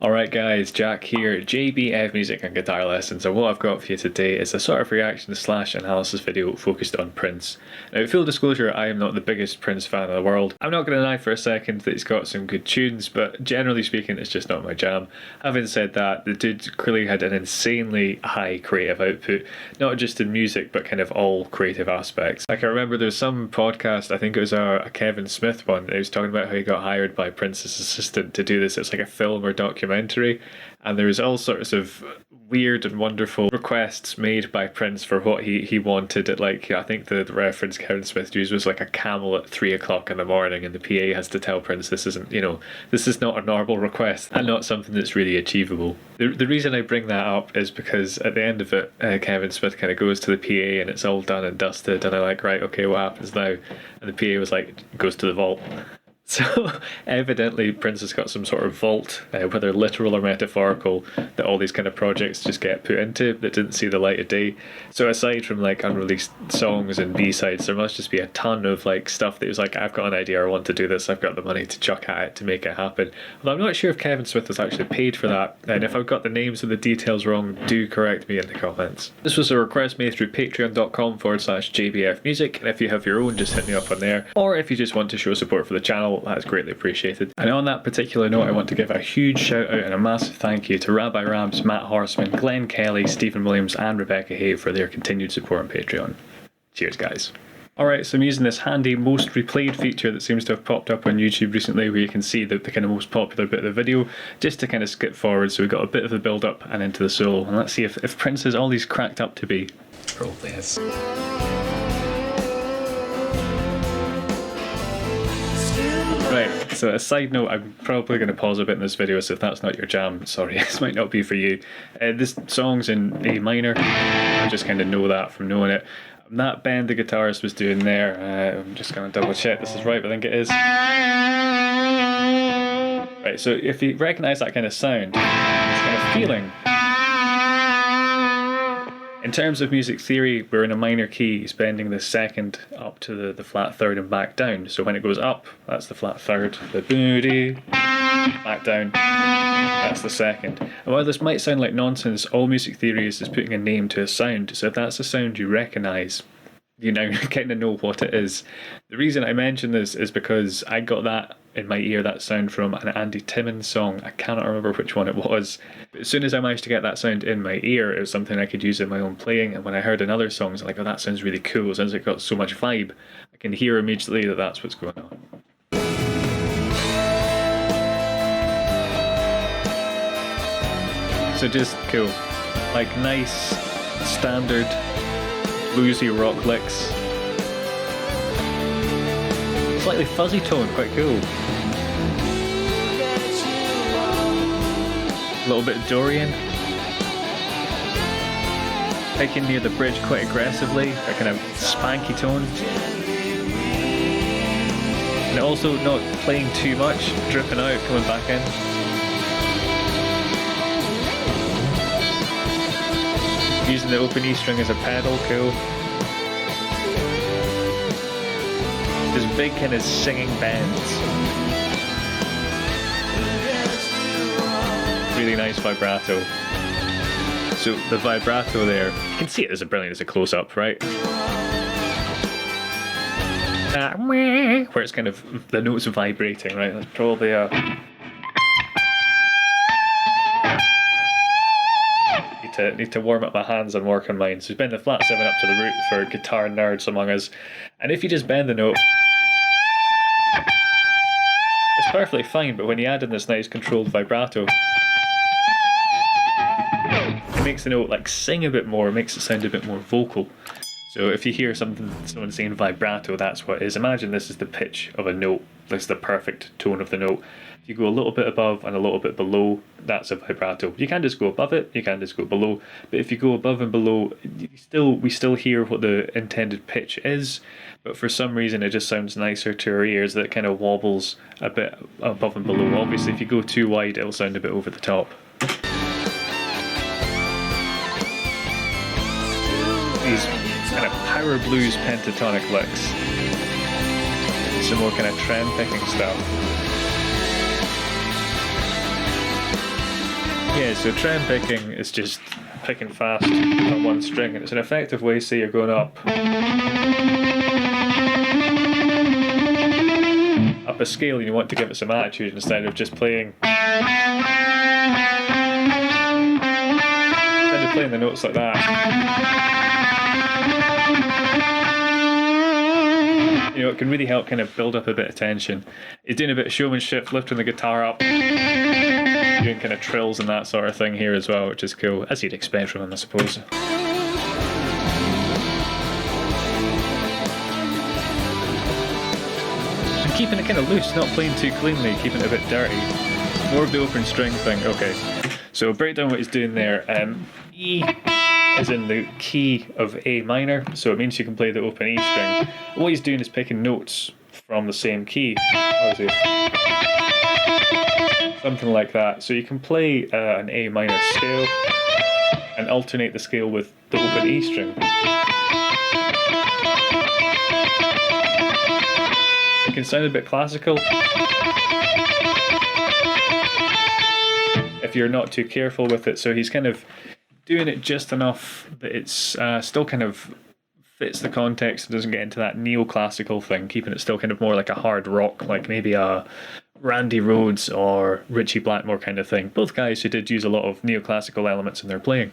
Alright guys, Jack here, JBF Music and Guitar Lessons, and what I've got for you today is a sort of reaction / analysis video focused on Prince. Now, full disclosure, I am not the biggest Prince fan in the world. I'm not going to deny for a second that he's got some good tunes, but generally speaking it's just not my jam. Having said that, the dude clearly had an insanely high creative output, not just in music but kind of all creative aspects. Like I remember there was some podcast, I think it was a Kevin Smith one, that he was talking about how he got hired by Prince's assistant to do this. It's like a film or documentary, and there was all sorts of weird and wonderful requests made by Prince for what he wanted. It, like, I think the reference Kevin Smith used was like a camel at 3 o'clock in the morning, and the PA has to tell Prince this isn't, this is not a normal request and not something that's really achievable. The reason I bring that up is because at the end of it, Kevin Smith kind of goes to the PA and it's all done and dusted, and I'm like, right, okay, what happens now? And the PA was like, goes to the vault. So evidently Prince has got some sort of vault, whether literal or metaphorical, that all these kind of projects just get put into that didn't see the light of day. So aside from like unreleased songs and B-sides, there must just be a ton of like stuff that was like, I've got an idea, I want to do this, I've got the money to chuck at it to make it happen. Although I'm not sure if Kevin Smith was actually paid for that, and if I've got the names and the details wrong, do correct me in the comments. This was a request made through patreon.com/JBF Music, and if you have your own, just hit me up on there. Or if you just want to show support for the channel, that is greatly appreciated. And on that particular note, I want to give a huge shout out and a massive thank you to Rabbi Rams, Matt Horseman, Glenn Kelly, Stephen Williams and Rebecca Hay for their continued support on Patreon. Cheers guys. Alright, so I'm using this handy most replayed feature that seems to have popped up on YouTube recently, where you can see the kind of most popular bit of the video, just to kind of skip forward, so we've got a bit of a build up and into the soul. And let's see if Prince is all he's cracked up to be. Roll this. Right, so a side note, I'm probably going to pause a bit in this video, so if that's not your jam, sorry, this might not be for you. This song's in A minor, I just kind of know that from knowing it. That bend the guitarist was doing there, I'm just going to double check this is right, but I think it is. Right, so if you recognise that kind of sound, this kind of feeling. In terms of music theory, we're in a minor key, he's bending the second up to the flat third and back down. So when it goes up, that's the flat third, the booty, back down, that's the second. And while this might sound like nonsense, all music theory is putting a name to a sound. So if that's a sound you recognise, you now kind of know what it is. The reason I mention this is because I got that in my ear, that sound, from an Andy Timmons song. I cannot remember which one it was, but as soon as I managed to get that sound in my ear, it was something I could use in my own playing. And when I heard another song, I was like, oh, that sounds really cool, since it got so much vibe, I can hear immediately that that's what's going on. So just cool, like nice standard bluesy rock licks, slightly fuzzy tone, quite cool. A little bit of Dorian, picking near the bridge quite aggressively, a kind of spanky tone, and also not playing too much, dripping out, coming back in. Using the open E string as a pedal, cool. This big kind of singing bends. Really nice vibrato. So the vibrato there, you can see it as a close-up, right? Where it's kind of, the notes vibrating, right? That's probably a... Need to warm up my hands and work on mine. So bend the flat 7 up to the root for guitar nerds among us. And if you just bend the note, it's perfectly fine, but when you add in this nice controlled vibrato, it makes the note like sing a bit more, makes it sound a bit more vocal. So if you hear someone saying vibrato, that's what it is. Imagine this is the pitch of a note. This is the perfect tone of the note. If you go a little bit above and a little bit below, that's a vibrato. You can just go above it, you can just go below, but if you go above and below, we still hear what the intended pitch is, but for some reason it just sounds nicer to our ears, that it kind of wobbles a bit above and below. Obviously if you go too wide, it'll sound a bit over the top. These kind of power blues pentatonic licks. Some more kind of trem picking stuff. Yeah, so trem picking is just picking fast on one string, and it's an effective way, say you're going up a scale and you want to give it some attitude instead of just playing the notes like that. You know, it can really help kind of build up a bit of tension. He's doing a bit of showmanship, lifting the guitar up, doing kind of trills and that sort of thing here as well, which is cool, as you'd expect from him, I suppose. And keeping it kind of loose, not playing too cleanly, keeping it a bit dirty. More of the open string thing. Okay, so break down what he's doing there. E is in the key of A minor, so it means you can play the open E string. What he's doing is picking notes from the same key. What is it? Something like that. So you can play an A minor scale and alternate the scale with the open E string. It can sound a bit classical if you're not too careful with it, so he's kind of doing it just enough that it's still kind of fits the context and doesn't get into that neoclassical thing, keeping it still kind of more like a hard rock, like maybe a Randy Rhoads or Richie Blackmore kind of thing. Both guys who did use a lot of neoclassical elements in their playing.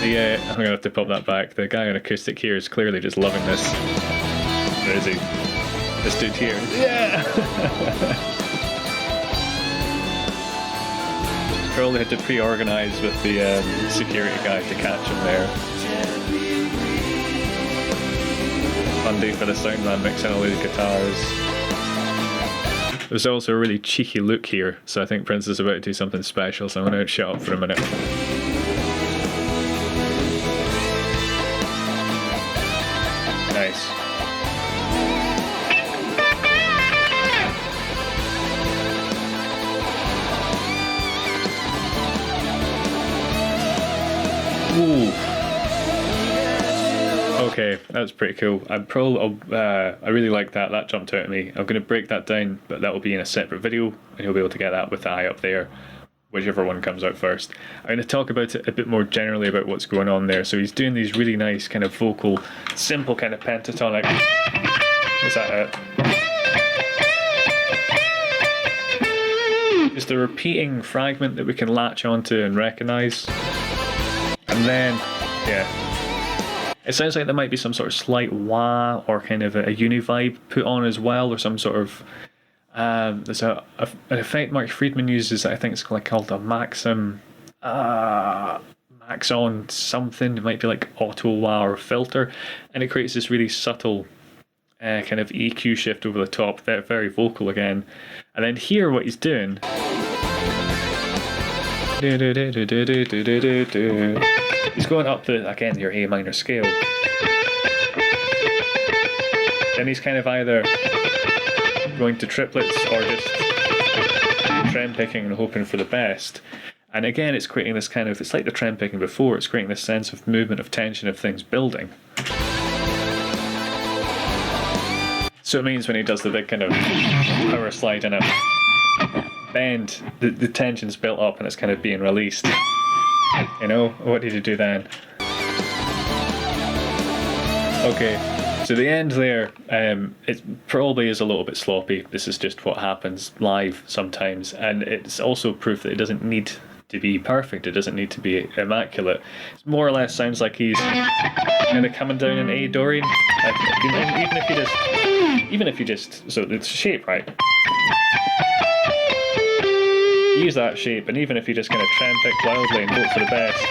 I'm going to have to pop that back. The guy on Acoustic here is clearly just loving this. Where is he? This dude here. Yeah! Probably had to pre-organise with the security guy to catch him there. Fun day for the sound man mixing all these guitars. There's also a really cheeky look here, so I think Prince is about to do something special, so I'm going to shut up for a minute. Nice. Ooh. Okay, that's pretty cool. I really like that. That jumped out at me. I'm going to break that down, but that will be in a separate video, and you'll be able to get that with the eye up there, whichever one comes out first. I'm going to talk about it a bit more generally about what's going on there. So he's doing these really nice kind of vocal, simple kind of pentatonic. Is that it? Just a repeating fragment that we can latch onto and recognise. And then, yeah. It sounds like there might be some sort of slight wah or kind of a uni-vibe put on as well, or some sort of... there's an effect Mark Friedman uses that I think is called a maxim... max-on something. It might be like auto-wah or filter. And it creates this really subtle kind of EQ shift over the top. They're very vocal again. And then here what he's doing... He's going up again, your A minor scale. Then he's kind of either going to triplets or just trem picking and hoping for the best. And again, it's creating this kind of, it's like the trem picking before, it's creating this sense of movement, of tension, of things building. So it means when he does the big kind of power slide in a bend, the tension's built up and it's kind of being released. You know, what did you do then? Okay, so the end there, it probably is a little bit sloppy. This is just what happens live sometimes, and it's also proof that it doesn't need to be perfect. It doesn't need to be immaculate. It more or less sounds like he's kind of coming down in A Dorian. Even if you just, so it's shape, right? Use that shape, and even if you just kind of trem pick wildly and hope for the best,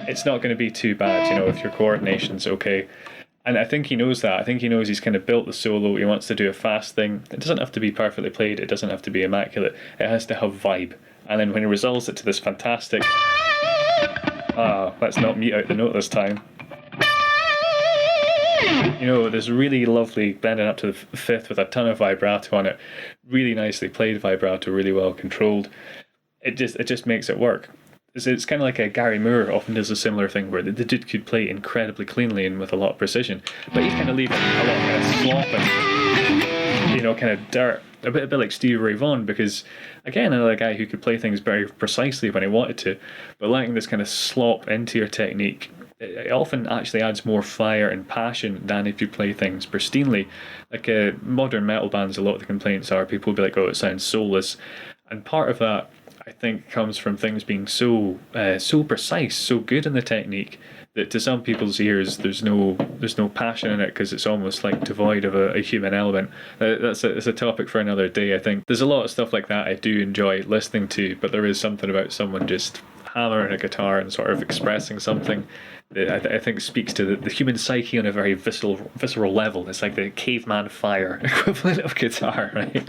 it's not going to be too bad, you know, if your coordination's okay. And I think he knows that. I think he knows he's kind of built the solo. He wants to do a fast thing. It doesn't have to be perfectly played. It doesn't have to be immaculate. It has to have vibe. And then when he resolves it to this fantastic... let's not mute out the note this time. You know, this really lovely bending up to the fifth with a ton of vibrato on it. Really nicely played vibrato, really well controlled. It just makes it work. It's kind of like a Gary Moore often does a similar thing where the dude could play incredibly cleanly and with a lot of precision, but he's kind of leaving a lot of slopping. You kind of dirt, a bit like Stevie Ray Vaughan, because again, another guy who could play things very precisely when he wanted to, but letting this kind of slop into your technique, it often actually adds more fire and passion than if you play things pristinely. Like modern metal bands, a lot of the complaints are people will be like, oh, it sounds soulless, and part of that I think comes from things being so precise, so good in the technique, that to some people's ears there's no passion in it, because it's almost like devoid of a human element. That's a topic for another day. I think there's a lot of stuff like that I do enjoy listening to, but there is something about someone just hammering a guitar and sort of expressing something that I think speaks to the human psyche on a very visceral level. It's like the caveman fire equivalent of guitar, right?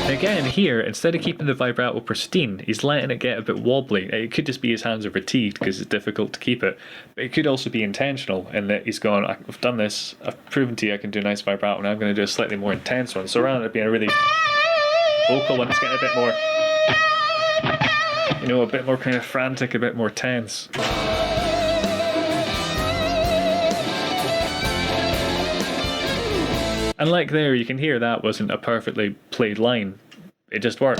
Again, here, instead of keeping the vibrato pristine, he's letting it get a bit wobbly. It could just be his hands are fatigued because it's difficult to keep it. But it could also be intentional in that he's gone, I've done this, I've proven to you I can do a nice vibrato, and I'm going to do a slightly more intense one. So rather than it being a really vocal one, it's getting a bit more, a bit more kind of frantic, a bit more tense. And like there, you can hear that wasn't a perfectly played line. It just works.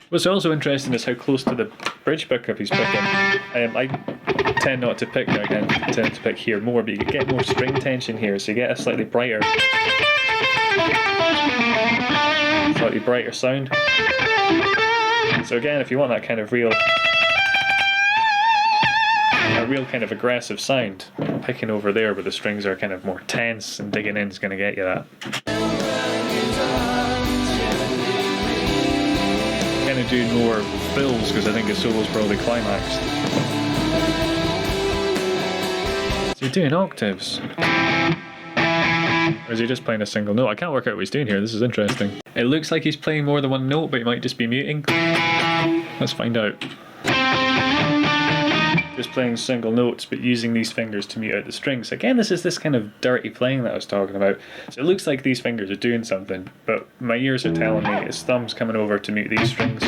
What's also interesting is how close to the bridge pickup he's picking. I tend not to pick there again. I tend to pick here more, but you get more string tension here, so you get a slightly brighter sound. So again, if you want that kind of real kind of aggressive sound, picking over there where the strings are kind of more tense and digging in is going to get you that. I'm going to do more fills because I think his solo's probably climaxed. Is he doing octaves? Or is he just playing a single note? I can't work out what he's doing here. This is interesting. It looks like he's playing more than one note, but he might just be muting. Let's find out. Just playing single notes, but using these fingers to mute out the strings. Again, this is this kind of dirty playing that I was talking about. So it looks like these fingers are doing something, but my ears are telling me his thumb's coming over to mute these strings.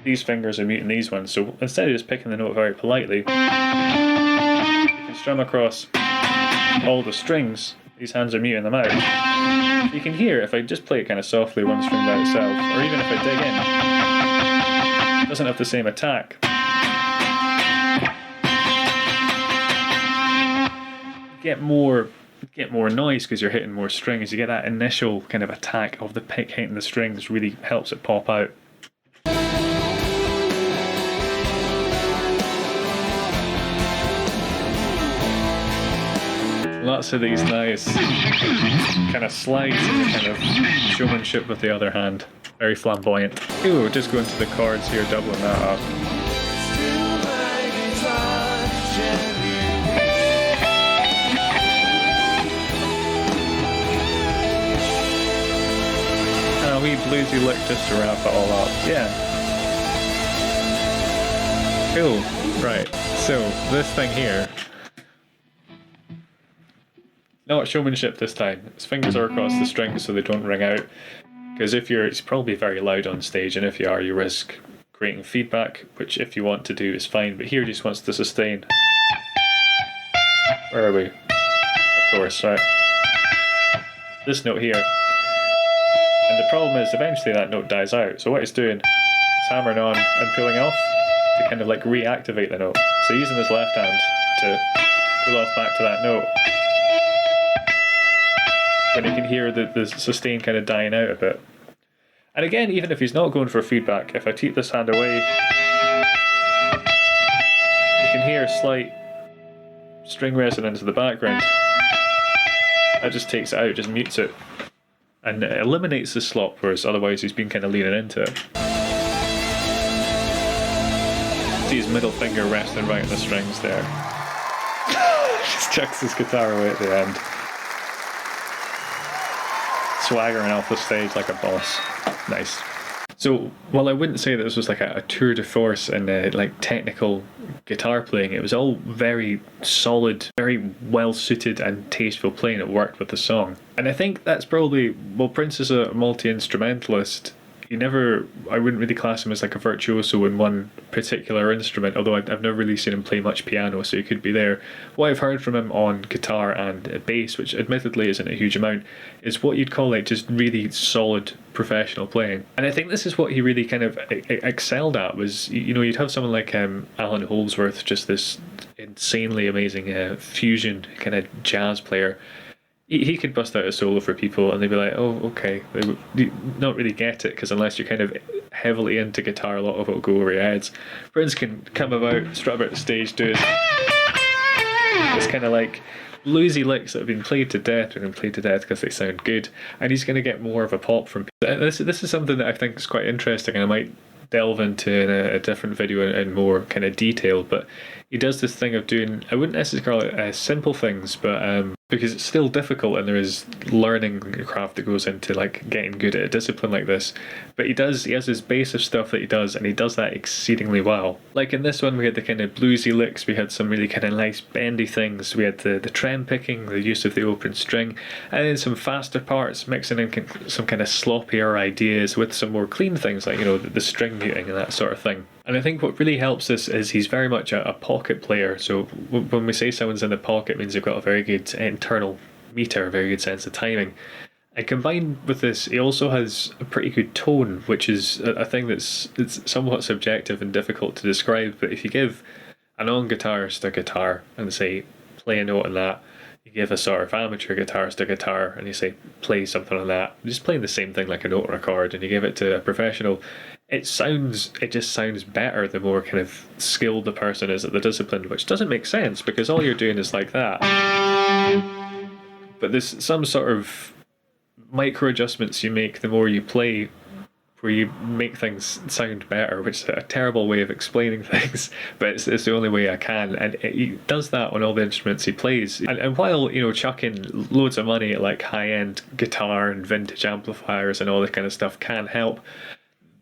These fingers are muting these ones. So instead of just picking the note very politely, you can strum across all the strings. These hands are muting them out. You can hear if I just play it kind of softly, one string by itself, or even if I dig in, it doesn't have the same attack. Get more noise because you're hitting more strings. You get that initial kind of attack of the pick hitting the strings, really helps it pop out. Lots of these nice kind of slides and kind of showmanship with the other hand. Very flamboyant. Ooh, just going to the chords here, doubling that up. A wee bluesy lick just to wrap it all up. Yeah. Cool. Right. So this thing here. Not showmanship this time. His fingers are across the strings so they don't ring out. Because it's probably very loud on stage, and if you are, you risk creating feedback, which if you want to do is fine. But here he just wants to sustain. Where are we? Of course, right. This note here. And the problem is eventually that note dies out. So what he's doing is hammering on and pulling off to kind of like reactivate the note. So using his left hand to pull off back to that note. When you can hear the sustain kind of dying out a bit. And again, even if he's not going for feedback, if I keep this hand away, you can hear a slight string resonance in the background. That just takes it out, just mutes it. And it eliminates the slop, whereas otherwise he's been kind of leaning into it. See his middle finger resting right on the strings there. Just chucks his guitar away at the end. Swaggering off the stage like a boss. Nice. So, while I wouldn't say that this was like a tour de force in like technical guitar playing, it was all very solid, very well suited and tasteful playing. It worked with the song. And I think that's probably, well, Prince is a multi-instrumentalist. I wouldn't really class him as like a virtuoso in one particular instrument, although I've never really seen him play much piano, so he could be there. What I've heard from him on guitar and bass, which admittedly isn't a huge amount, is what you'd call like just really solid professional playing. And I think this is what he really kind of excelled at, was, you know, you'd have someone like Alan Holdsworth, just this insanely amazing fusion kind of jazz player. He could bust out a solo for people and they'd be like, oh, okay. They would not really get it, because unless you're kind of heavily into guitar, a lot of it will go over your heads. Prince can come about, strut about the stage, do it. It's kind of like bluesy licks that have been played to death because they sound good, and he's going to get more of a pop from this is something that I think is quite interesting, and I might delve into in a different video in more kind of detail. But he does this thing of doing, I wouldn't necessarily call it simple things, but because it's still difficult and there is learning craft that goes into like getting good at a discipline like this, but he has his base of stuff that he does, and he does that exceedingly well. Like in this one we had the kind of bluesy licks, we had some really kind of nice bendy things, we had the trem picking, the use of the open string, and then some faster parts mixing in some kind of sloppier ideas with some more clean things, like, you know, the string muting and that sort of thing. And I think what really helps this is he's very much a pocket player. So when we say someone's in the pocket, it means they've got a very good internal meter, a very good sense of timing. And combined with this, he also has a pretty good tone, which is a thing it's somewhat subjective and difficult to describe. But if you give a non-guitarist a guitar and say, play a note on that, you give a sort of amateur guitarist a guitar and you say, play something on that, just playing the same thing like a note or a chord, and you give it to a professional, it just sounds better the more kind of skilled the person is at the discipline, which doesn't make sense because all you're doing is like that. But there's some sort of micro adjustments you make the more you play, where you make things sound better, which is a terrible way of explaining things, but it's the only way I can. And he does that on all the instruments he plays. And while, you know, chucking loads of money at like high-end guitar and vintage amplifiers and all this kind of stuff can help,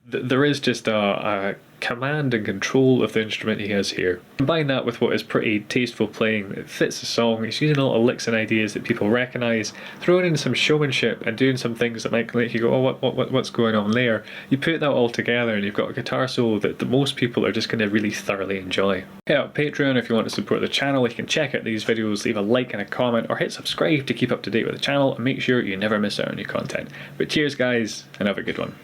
there is just a command and control of the instrument he has here. Combine that with what is pretty tasteful playing that fits the song. He's using a lot of licks and ideas that people recognise, throwing in some showmanship and doing some things that might make you go, oh, what's going on there? You put that all together and you've got a guitar solo that most people are just going to really thoroughly enjoy. Hit up Patreon if you want to support the channel. You can check out these videos, leave a like and a comment, or hit subscribe to keep up to date with the channel and make sure you never miss out on new content. But cheers guys, and have a good one.